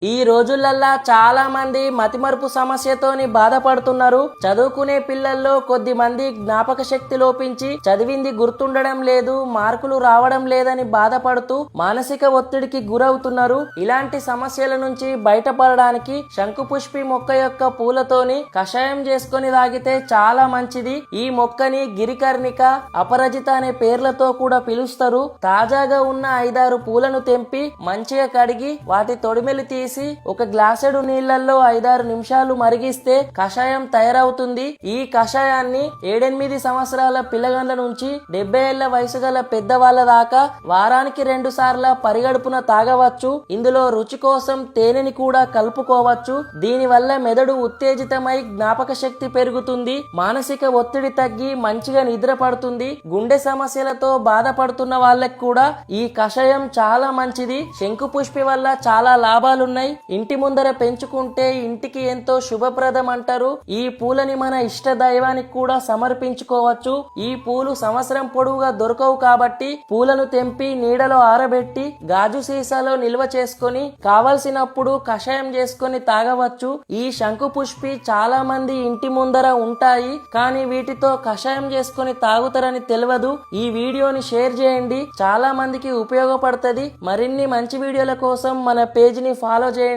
ఈ రోజులల్లా చాలా మంది మతిమరుపు సమస్యతోని బాధపడుతున్నారు. చదువుకునే పిల్లల్లో కొద్ది మంది జ్ఞాపక శక్తి లోపించి చదివింది గుర్తుండడం లేదు, మార్కులు రావడం లేదని బాధపడుతూ మానసిక ఒత్తిడికి గురవుతున్నారు. ఇలాంటి సమస్యల నుంచి బయటపడడానికి శంకుపుష్పి మొక్క యొక్క పూలతోని కషాయం చేసుకొని తాగితే చాలా మంచిది. ఈ మొక్కని గిరికర్ణిక, అపరాజిత అనే పేర్లతో కూడా పిలుస్తారు. తాజాగా ఉన్న 5-6 పూలను తెంపి మంచిగా కడిగి వాటి తొడిమెలు తీసి ఒక గ్లాసెడు నీళ్లలో 5-6 నిమిషాలు మరిగిస్తే కషాయం తయారవుతుంది. ఈ కషాయాన్ని 7-8 సంవత్సరాల పిల్లగాండ్ల నుంచి 70 ఏళ్ల వయసు గల పెద్దవాళ్ల దాకా వారానికి 2 సార్ల పరిగడుపున తాగవచ్చు. ఇందులో రుచి కోసం తేనెని కూడా కలుపుకోవచ్చు. దీనివల్ల మెదడు ఉత్తేజితమై జ్ఞాపక శక్తి పెరుగుతుంది, మానసిక ఒత్తిడి తగ్గి మంచిగా నిద్ర పడుతుంది. గుండె సమస్యలతో బాధపడుతున్న వాళ్ళకి కూడా ఈ కషాయం చాలా మంచిది. శంకుపుష్పి వల్ల చాలా లాభాలున్నాయి. ఇంటి ముందర పెంచుకుంటే ఇంటికి ఎంతో శుభప్రదం అంటారు. ఈ పూలని మన ఇష్ట దైవానికి కూడా సమర్పించుకోవచ్చు. ఈ పూలు సంవత్సరం పొడవుగా దొరకవు కాబట్టి పూలను తెంపి నీడలో ఆరబెట్టి గాజు సీసాలో నిల్వ చేసుకొని కావలసినప్పుడు కషాయం చేసుకొని తాగవచ్చు. ఈ శంకుపుష్పి చాలా మంది ఇంటి ముందర ఉంటాయి, కానీ వీటితో కషాయం చేసుకొని తాగుతారని తెలియదు. ఈ వీడియోని షేర్ చేయండి, చాలా మందికి ఉపయోగపడుతుంది. మరిన్ని మంచి వీడియోల కోసం మన పేజ్ ని ఫాలో చేయండి.